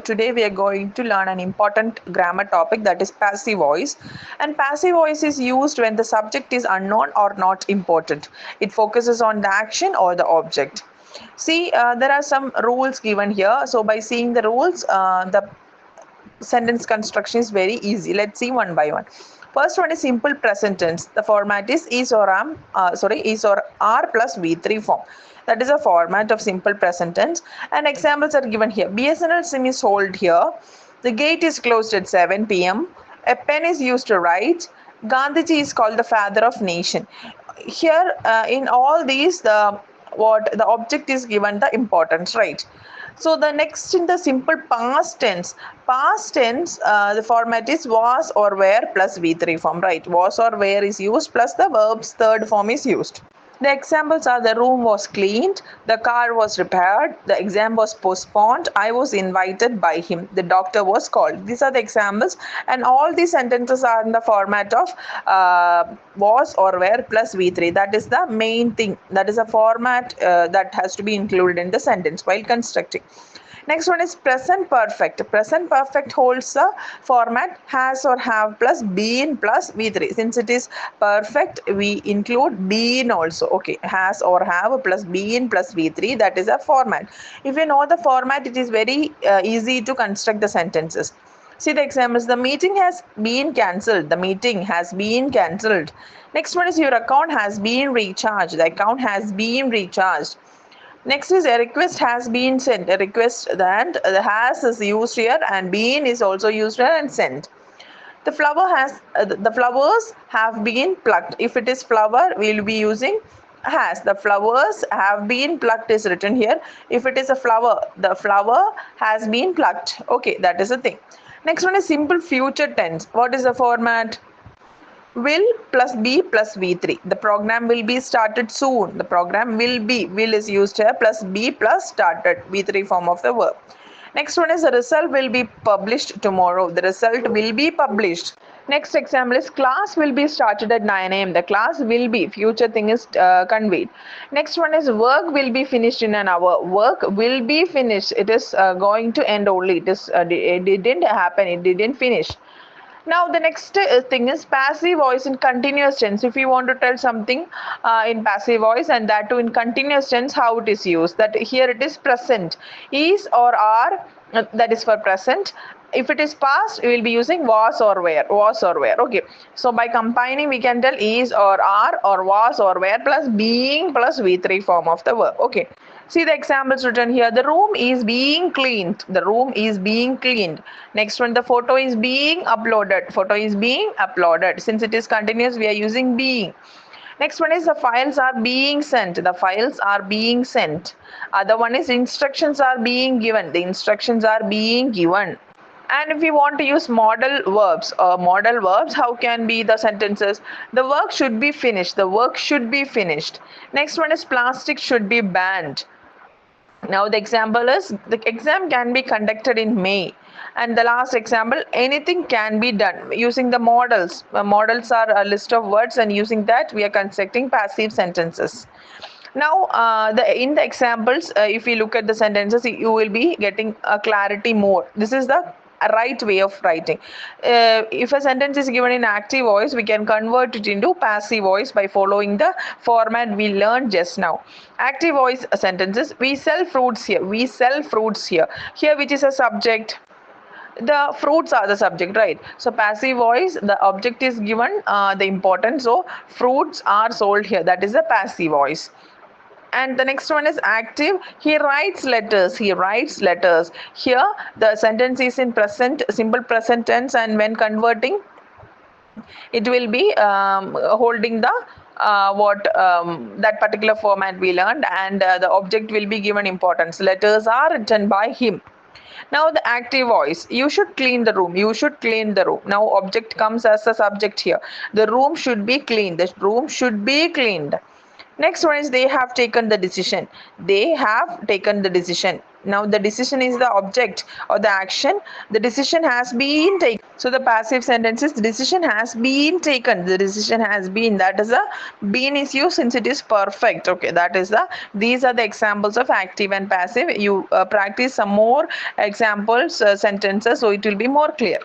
Today we are going to learn an important grammar topic, that is passive voice. And passive voice is used when the subject is unknown or not important. It focuses on the action or the object. See, there are some rules given here. So by seeing the rules, the sentence construction is very easy. Let's see one by one. First one is simple present tense. The format is or am is or are plus V3 form. That is a format of simple present tense, and examples are given here. BSNL SIM is sold here. The gate is closed at 7 p.m. A pen is used to write. Gandhiji is called the father of nation. Here, in all these, the object is given the importance, right? So the next in the simple past tense. Past tense, the format is was or were plus V3 form, right? Was or were is used plus the verb's third form is used. The examples are: the room was cleaned, the car was repaired, the exam was postponed, I was invited by him, the doctor was called. These are the examples, and all these sentences are in the format of was or were plus V3. That is the main thing. That is a format that has to be included in the sentence while constructing. Next one is present perfect. Present perfect holds the format has or have plus been plus V3. Since it is perfect, we include been also. Okay, has or have plus been plus V3. That is a format. If you know the format, it is very easy to construct the sentences. See the examples. The meeting has been cancelled. The meeting has been cancelled. Next one is your account has been recharged. The account has been recharged. Next is a request has been sent. A request that the has is used here, and been is also used here and sent. The flowers have been plucked. If it is flower, we will be using has. The flowers have been plucked is written here. If it is a flower, the flower has been plucked. Okay, that is the thing. Next one is simple future tense. What is the format? Will plus be plus V3. The program will be started soon. The program will is used here, plus be plus started, V3 form of the verb. Next one is the result will be published tomorrow. The result will be published. Next example is class will be started at 9 a.m. The class will be, future thing is conveyed. Next one is work will be finished in an hour. Work will be finished. It is going to end only. It didn't happen. It didn't finish. Now the next thing is passive voice in continuous tense. If you want to tell something in passive voice, and that too in continuous tense, how it is used. That here it is present. Is or are, that is for present. If it is past, we will be using was or were. Was or were. Okay. So by combining, we can tell is or are or was or were plus being plus V3 form of the verb. Okay. See the examples written here. The room is being cleaned. The room is being cleaned. Next one, the photo is being uploaded. Photo is being uploaded. Since it is continuous, we are using being. Next one is the files are being sent. The files are being sent. Other one is instructions are being given. The instructions are being given. And if we want to use modal verbs, how can be the sentences? The work should be finished. The work should be finished. Next one is plastic should be banned. Now the example is the exam can be conducted in May. And the last example, anything can be done using the modals. Modals are a list of words, and using that we are constructing passive sentences. Now in the examples, if you look at the sentences, you will be getting a clarity more. This is the right way of writing. If a sentence is given in active voice, we can convert it into passive voice by following the format we learned just now. Active voice sentences: we sell fruits here. We sell fruits here. Here, which is a subject? The fruits are the subject, right? So passive voice, the object is given the importance. So fruits are sold here. That is the passive voice. And the next one is active. He writes letters. He writes letters. Here the sentence is in present, simple present tense, and when converting, it will be holding the that particular format we learned, and the object will be given importance. Letters are written by him. Now the active voice: you should clean the room. You should clean the room. Now object comes as a subject here. The room should be cleaned. The room should be cleaned. Next one is they have taken the decision. They have taken the decision. Now the decision is the object or the action. The decision has been taken. So the passive sentence is the decision has been taken. The decision has been. That is the been is used since it is perfect. Okay, that is the. These are the examples of active and passive. You practice some more examples sentences, so it will be more clear.